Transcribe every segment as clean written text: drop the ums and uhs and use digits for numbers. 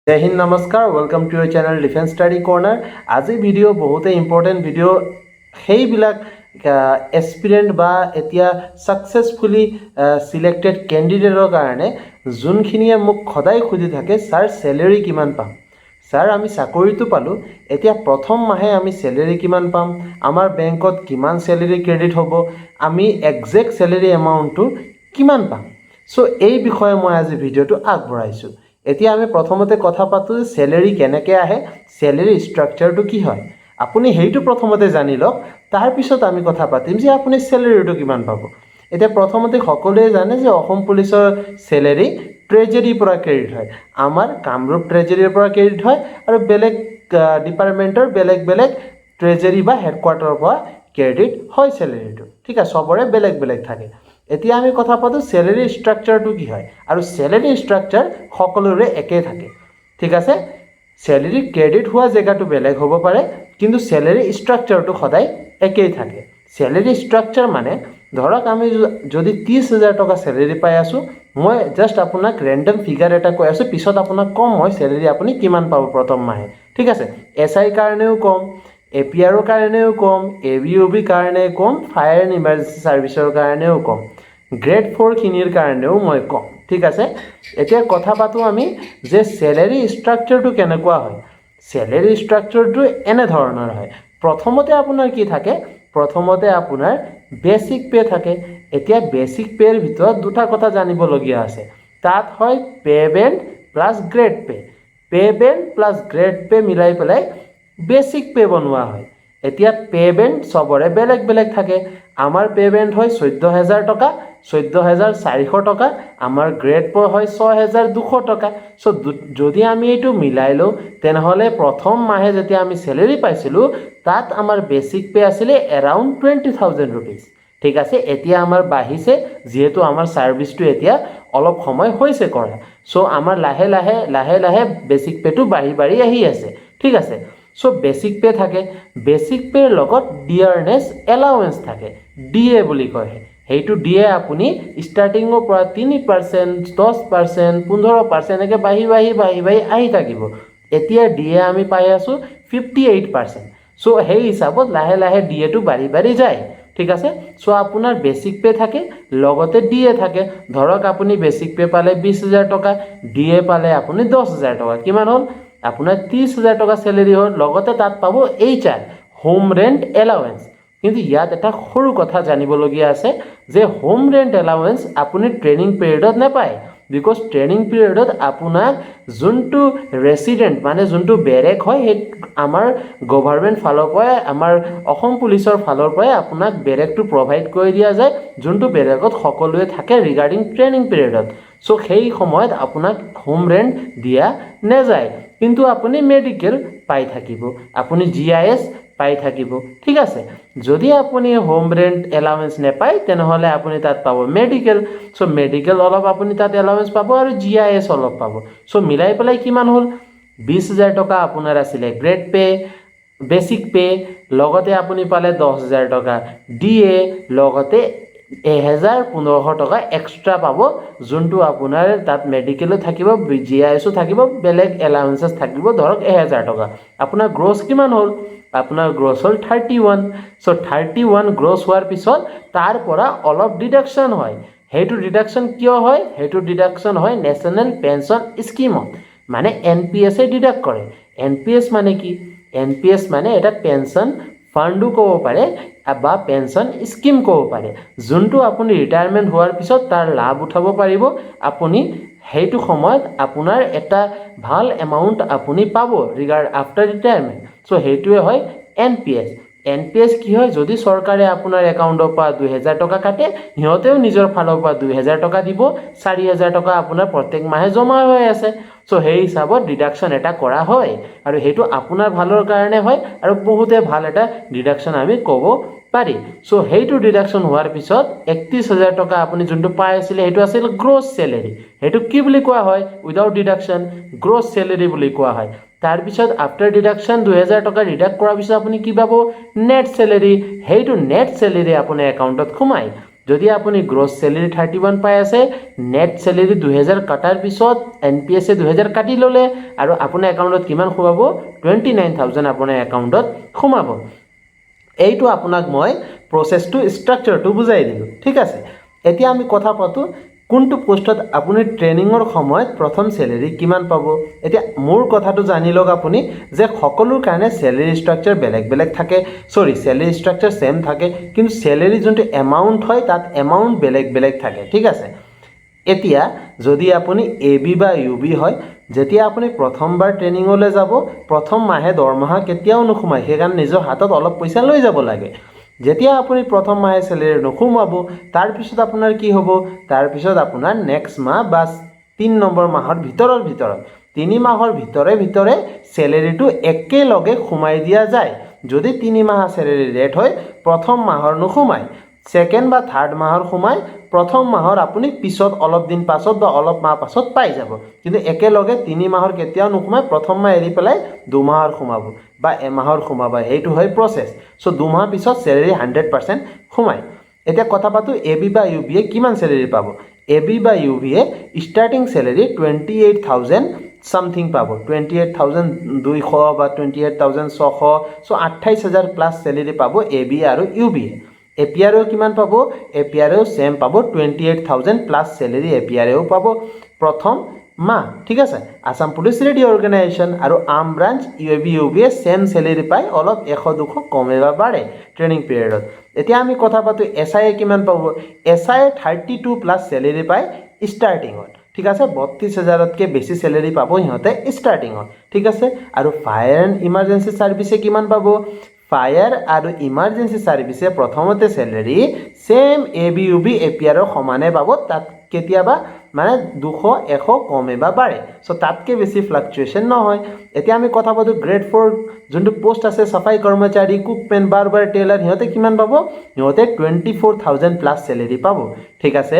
जय हिंद नमस्कार welcome to your channel defence study corner आज भिडिओ बहुते इम्पर्टेन्ट भिडिओ সেইবিলাক এস্পিৰেণ্ট বা এতিয়া সাকসেসফুলি সিলেক্টেড ক্যান্ডিডেটৰ কাৰণে যোনখিনিয়ে মোক সদায় খুজি থাকে স্যাৰ স্যালাৰি কিমান পাম স্যাৰ আমি চাকৰিটো পালো এতিয়া প্ৰথম মাহে আমি স্যালাৰি কিমান পাম আমাৰ বেংকত কিমান স্যালাৰি ক্ৰেডিট হ'ব আমি এক্সাক্ট স্যালাৰি এমাউণ্টটো কিমান পাম সো এই বিষয়ে মই আজি ভিডিওটো আগবঢ়াইছো এতিয়া আমি প্ৰথমতে কথা পাতো স্যালাৰি কেনেকৈ আহে স্যালাৰি ষ্ট্ৰাকচাৰটো কি হয় আপুনি হেইটো প্ৰথমতে জানি লওক তাৰ পিছত আমি কথা পাতিম যে আপুনি স্যালাৰিটো কিমান পাব এতিয়া প্ৰথমতে সকলোৱে জানে যে অসম পুলিচৰ স্যালাৰি ট্ৰেজাৰীৰ পৰা ক্ৰেডিট হয় আমাৰ কামৰূপ ট্ৰেজাৰীৰ পৰা ক্ৰেডিট হয় আৰু বেলেগ ডিপাৰ্টমেণ্টৰ বেলেগ বেলেগ ট্ৰেজাৰী বা হেডকোৱাৰ্টাৰৰ পৰা ক্ৰেডিট হয় স্যালাৰিটো ঠিক আছে সবৰে বেলেগ বেলেগ থাকে এতিয়া আমি কথা পাতো স্যালাৰি ষ্ট্ৰাকচাৰটো কি হয় আৰু স্যালাৰি ষ্ট্ৰাকচাৰ সকলোৰে একে থাকে ঠিক আছে স্যালাৰি ক্ৰেডিট হোৱা জায়গাটো বেলেগ হ'ব পাৰে কিন্তু স্যালাৰি ষ্ট্ৰাকচাৰটো সদায় একেই থাকে স্যালাৰি ষ্ট্ৰাকচাৰ মানে ধৰক আমি যদি 30000 টকা স্যালাৰি পাই আছো মই জাস্ট আপোনাক ৰেন্ডম ফিগাৰ এটা কৈ আছো পিছত আপোনাক কম মই স্যালাৰি আপুনি কিমান পাব প্ৰথম মাহে ঠিক আছে এসআই কাৰণেও কম এপিআৰৰ কাৰণেও কম এবিওবি কাৰণে কম ফায়াৰ এণ্ড ইমাৰ্জেন্সি সাৰ্ভিসৰ কাৰণেও কম গ্ৰেড 4 খিনিৰ কাৰণেও মই কম ঠিক আছে এতিয়া কথা পাতো আমি যে স্যালাৰি ষ্ট্ৰাকচাৰটো কেনেকুৱা হয় স্যালাৰি ষ্ট্ৰাকচাৰটো এনে ধৰণৰ হয় প্ৰথমতে আপোনাৰ কি থাকে প্ৰথমতে আপোনাৰ বেসিক পে থাকে এতিয়া বেসিক পেৰ ভিতৰত দুটা কথা জানিবলগীয়া আছে তাত হয় pay band plus grade pay band plus grade pay মিলাই পেলাই বেসিক পে বনোৱা হয় এতিয়া পে বেন্ড সবৰে বেলেগ বেলেগ থাকে আমাৰ পে বেন্ড হয় 14000 টকা 14400 টকা আমাৰ গ্ৰেড পে হয় 6200 টকা সো যদি আমি এটো মিলাই লও তেনেহলে প্ৰথম মাহে যেতিয়া আমি স্যালাৰি পাইছিলো তাত আমাৰ বেসিক পে আছিল अराउंड 20000 रुपीस ঠিক আছে এতিয়া আমাৰ বাহিছে যেহেতু আমাৰ সাৰ্ভিসটো এতিয়া অলপ সময় হৈছে কৰা সো আমাৰ লাহে লাহে বেসিক পেটো বাঢ়ি আহি আছে ঠিক আছে সো বেসিক পে থাকে বেসিক পেৰ লগত ডিয়াৰনেস এলাউন্স থাকে ডিএ বুলি কয় হেইটো ডিএ আপুনি স্টাৰ্টিংৰ পৰা 3% 10% 15% একে বাঢ়ি আহি থাকিব এতিয়া ডিএ আমি পাই আছো 58% সো হেই হিচাপত লাহে ডিএ টো বাঢ়ি যায় ঠিক আছে সো আপোনাৰ বেসিক পে থাকে লগতে ডিএ থাকে ধৰক আপুনি বেসিক পে পালে 20000 টকা ডিএ পালে আপুনি 10000 টকা কিমান হল আপোনাৰ 30000 টকা স্যালাৰি হল লগতে তাত পাব এইচআৰ হোম ৰেন্ট এলাউন্স কিন্তু ইয়াত এটা সৰু কথা জানিবলগীয়া আছে যে হোম ৰেন্ট এলাউন্স আপুনি ট্ৰেনিং পিৰিয়ডত নাপায় বিকজ ট্ৰেনিং পিৰিয়ডত আপোনাক যোনটো ৰেসিডেন্ট মানে যোনটো বেৰেক হয় আমাৰ গভৰ্ণমেন্ট ফালৰ পৰা আমাৰ অসম পুলিচৰ ফালৰ পৰা আপোনাক বেৰেকটো প্ৰভাইড কৰি দিয়া যায় যোনটো বেৰেকত সকলোৱে থাকে ৰিগাৰ্ডিং ট্ৰেনিং পিৰিয়ডত সো সেই সময়ত আপোনাক হোম ৰেন্ট দিয়া নাযায় কিন্তু আপুনি মেডিকেল পাই থাকিব আপুনি জিআইএস পাই থাকিব ঠিক আছে যদি আপুনি হোম ৰেন্ট এলাউন্স নেপায় তেনেহলে আপুনি তাত পাব মেডিকেল সো মেডিকেল অলপ আপুনি তাত এলাউন্স পাব আৰু জিআইএস অলপ পাব সো মিলাই পেলাই কিমান হল 20000 টকা আপোনাৰ আছিল গ্ৰেড পে বেসিক পে লগতে আপুনি পালে 10000 টকা ডিএ লগতে 1500 টকা এক্সট্ৰা পাব যোনটো আপোনাৰ তাত মেডিকেল থাকিব জিআইএসও থাকিব বেলেগ এলাউন্সেস থাকিব ধৰক 1000 টকা আপোনাৰ গ্ৰছ কিমান হল আপোনাৰ গ্ৰছ হল 31 সো 31 গ্ৰছ হোৱাৰ পিছত তাৰ পৰা অলপ ডিডাকশন হয় হেইটো ডিডাকশন কিয় হয় হেইটো ডিডাকশন হয় ন্যাশনাল পেনশন স্কিমত মানে এনপিএস এ ডিডাক্ট কৰে এনপিএস মানে কি এনপিএস মানে এটা পেনশন ফান্ডও ক'ব পাৰে বা পেনশন স্কিম ক'ব পাৰে যোনটো আপুনি ৰিটায়াৰমেন্ট হোৱাৰ পিছত তাৰ লাভ উঠাব পাৰিব আপুনি হেইটো সময়ত আপোনাৰ এটা ভাল এমাউন্ট আপুনি পাব ৰিগাৰ্ড আফটাৰ ৰিটায়াৰমেন্ট সো হেইটোৱে হয় এনপিএস কি হয় যদি চৰকাৰে আপোনাৰ একাউণ্টৰ পৰা 2000 টকা কাটে হিয়তেও নিজৰ ফালৰ পৰা 2000 টকা দিব 4000 টকা আপোনাৰ প্ৰত্যেক মাহে জমা হৈ আছে সো হেই হিচাপত ডিডাকশন এটা কৰা হয় আৰু হেইটো আপোনাৰ ভালৰ কাৰণে হয় আৰু বহুতে ভাল এটা ডিডাকশন আমি ক'ব পাৰি সো হেইটো ডিডাকশন হোৱাৰ পিছত 31000 টকা আপুনি যোনটো পাই আছিল হেইটো আছিল গ্ৰছ স্যালাৰি হেইটো কি বুলি কোৱা হয় উইদাউট ডিডাকশন গ্ৰছ স্যালাৰি বুলি কোৱা হয় তাৰ পিছত আফটাৰ ডিডাকশন 2000 টকা ডিডাক্ট কৰাৰ পিছত আপুনি কি পাব নেট স্যালাৰি হেইটো নেট স্যালাৰি আপোনাৰ একাউণ্টত খুমাই যদি আপুনি গ্ৰছ চেলেৰি 31 পাই আছে, নেট চেলেৰি 2000 কাটাৰ পিছত NPS 2000 কাটি ল'লে আৰু আপোনাৰ একাউণ্টত কিমান সোমাব 29000 আপোনাৰ একাউণ্টত সোমাব। এইটো আপোনাক মই প্ৰচেছটো ষ্ট্ৰাকচাৰটো বুজাই দিলোঁ, ঠিক আছে। এতিয়া আমি কথা পাতোঁ কোনটো পোষ্টত আপুনি ট্ৰেইনিঙৰ সময়ত প্ৰথম চেলেৰি কিমান পাব। এতিয়া মোৰ কথাটো জানি লওক আপুনি যে সকলোৰ কাৰণে চেলেৰি ষ্ট্ৰাকচাৰ বেলেগ বেলেগ থাকে, চেলেৰি ষ্ট্ৰাকচাৰ সেম থাকে, কিন্তু চেলেৰি যোনটো এমাউণ্ট হয় তাত এমাউণ্ট বেলেগ বেলেগ থাকে, ঠিক আছে। এতিয়া যদি আপুনি AB বা UB হয়, যেতিয়া আপুনি প্ৰথমবাৰ ট্ৰেইনিঙলৈ যাব, প্ৰথম মাহে দৰমহা কেতিয়াও নোসোমায়, সেইকাৰণে নিজৰ হাতত অলপ পইচা লৈ যাব লাগে। যেতিয়া আপুনি প্ৰথম মাহে চেলেৰি নোসোমাব, তাৰপিছত আপোনাৰ কি হ'ব, তাৰপিছত আপোনাৰ নেক্সট মাহ বা 3 নম্বৰ মাহৰ ভিতৰত 3 মাহৰ ভিতৰে চেলেৰিটো একেলগে সোমাই দিয়া যায়। যদি 3 মাহ চেলেৰি ৰেট হয়, প্ৰথম মাহৰ নোসোমায়, ছেকেণ্ড বা থাৰ্ড মাহৰ সোমায়, প্ৰথম মাহৰ আপুনি পিছত অলপ দিন পাছত বা অলপ মাহ পাছত পাই যাব, কিন্তু একেলগে 3 মাহৰ কেতিয়াও নোসোমায়, প্ৰথম মাহ এৰি পেলাই 2 মাহৰ সোমাব বা এমাহৰ সোমাব, সেইটো হয় প্ৰচেছ। 2 মাহ পিছত চেলেৰি 100% সোমায়। এতিয়া কথা পাতোঁ AB বা UB কিমান চেলেৰি পাব। AB বা UB ষ্টাৰ্টিং চেলেৰি 28,000 সামথিং পাব, 28,200 বা 28,600, 28,000 প্লাছ চেলেৰি পাব AB আৰু UB। APRও কিমান পাব, APRও সেম পাব, 28,000 প্লাছ চেলেৰি APRও পাব প্ৰথম মাহ, ঠিক আছে। আসাম পুলিচ ৰেডি অৰ্গেনাইজেশ্যন আৰু arm branch UAB UB same celery পায়, অলপ 100-200 কমে বা বাঢ়ে ট্ৰেইনিং পিৰিয়ডত। এতিয়া আমি কথা পাতোঁ SI কিমান পাব। SI 32 প্লাছ চেলেৰি পায় ষ্টাৰ্টিঙত, ঠিক আছে। 32,000তকৈ বেছি চেলেৰি পাব সিহঁতে ষ্টাৰ্টিঙত, ঠিক আছে। আৰু ফায়াৰ এণ্ড ইমাৰ্জেঞ্চি ছাৰ্ভিচে কিমান পাব। ফায়াৰ আৰু ইমাৰ্জেঞ্চি ছাৰ্ভিচে প্ৰথমতে চেলেৰি সেম AB UB APRৰ সমানে পাব, তাত কেতিয়াবা মানে 200-100 কমে বা বাঢ়ে, তাতকৈ বেছি ফ্লাকচুৱেশ্যন নহয়। এতিয়া আমি কথা পাতোঁ গ্ৰেড 4 যোনটো পোষ্ট আছে, চাফাই কৰ্মচাৰী, কুকমেন, বাৰ্বাৰ, টেইলাৰ, সিহঁতে কিমান পাব, সিহঁতে 24,000 প্লাছ চেলেৰি পাব, ঠিক আছে।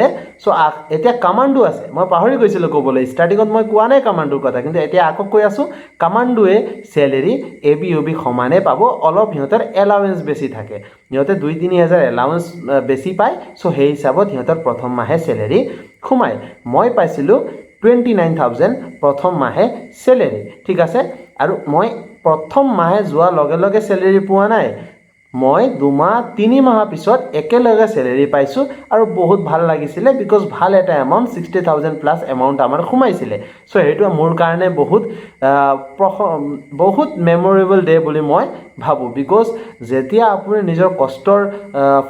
এতিয়া কামাণ্ডো আছে, মই পাহৰি গৈছিলোঁ ক'বলৈ, ষ্টাৰ্টিঙত মই কোৱা নাই কামাণ্ডোৰ কথা, কিন্তু এতিয়া আকৌ কৈ আছোঁ। কামাণ্ডোৱে চেলেৰি AB UB সমানে পাব, অলপ সিহঁতৰ এলাৱেঞ্চ বেছি থাকে, সিহঁতে 2-3 হাজাৰ এলাৱেঞ্চ বেছি পায়, সেই হিচাপত সিহঁতৰ প্ৰথম মাহে চেলেৰি সোমায়। মই পাইছিলোঁ 29,000 প্ৰথম মাহে চেলেৰি, ঠিক আছে। আৰু মই প্ৰথম মাহে যোৱাৰ লগে লগে চেলেৰি পোৱা নাই, মই 2-3 মাহৰ পিছত একেলগে চেলেৰি পাইছোঁ আৰু বহুত ভাল লাগিছিলে, বিকজ ভাল এটা এমাউণ্ট 60,000 প্লাছ এমাউণ্ট আমাৰ সোমাইছিলে। সেইটো মোৰ কাৰণে বহুত মেমৰেবল ডে বুলি মই ভাবোঁ, বিকজ যেতিয়া আপুনি নিজৰ কষ্টৰ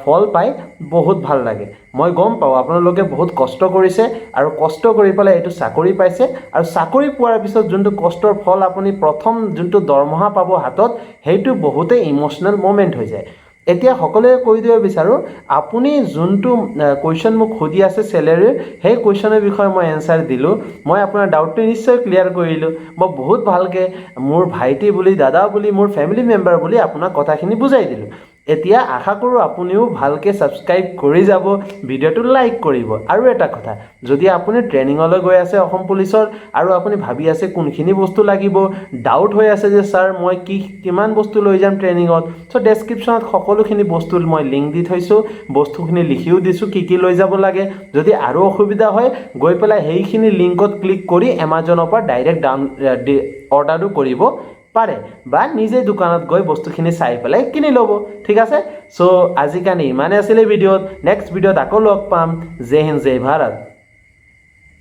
ফল পায় বহুত ভাল লাগে। মই গম পাওঁ আপোনালোকে বহুত কষ্ট কৰিছে আৰু কষ্ট কৰি পেলাই এইটো চাকৰি পাইছে, আৰু চাকৰি পোৱাৰ পিছত যোনটো কষ্টৰ ফল আপুনি প্ৰথম যোনটো দৰমহা পাব হাতত, সেইটো বহুতেই ইম'চনেল মমেণ্ট হৈ যায়। এতিয়া সকলোৱে কৈ দিব বিচাৰোঁ, আপুনি যোনটো কুৱেশ্যন মোক সুধি আছে চেলেৰিৰ, সেই কুৱেশ্যনৰ বিষয়ে মই এনচাৰ দিলোঁ। মই আপোনাৰ ডাউটটো নিশ্চয় ক্লিয়াৰ কৰিলোঁ। মই বহুত ভালকৈ মোৰ ভাইটি বুলি, দাদা বুলি, মোৰ ফেমিলি মেম্বাৰ বুলি আপোনাক কথাখিনি বুজাই দিলোঁ। এতিয়া আশা কৰোঁ আপুনিও ভালকৈ ছাবস্ক্ৰাইব কৰি যাব, ভিডিঅ'টো লাইক কৰিব। আৰু এটা কথা, যদি আপুনি ট্ৰেইনিঙলৈ গৈ আছে অসম পুলিচৰ আৰু আপুনি ভাবি আছে কোনখিনি বস্তু লাগিব, ডাউট হৈ আছে যে ছাৰ মই কিমান বস্তু লৈ যাম ট্ৰেইনিঙত, ডেছক্ৰিপশ্যনত সকলোখিনি বস্তুৰ মই লিংক দি থৈছোঁ, বস্তুখিনি লিখিও দিছোঁ কি লৈ যাব লাগে। যদি আৰু অসুবিধা হয়, গৈ পেলাই সেইখিনি লিংকত ক্লিক কৰি এমাজনৰ পৰা ডাইৰেক্ট অৰ্ডাৰো কৰিব পাৰে, বা নিজে দোকানত গৈ বস্তুখিনি চাই পেলাই কিনি ল'ব, ঠিক আছে। আজিৰ কাৰণে ইমানে আছিলে ভিডিঅ'ত। নেক্সট ভিডিঅ'ত আকৌ লগ পাম। জয় হিন্দ, জয় ভাৰত।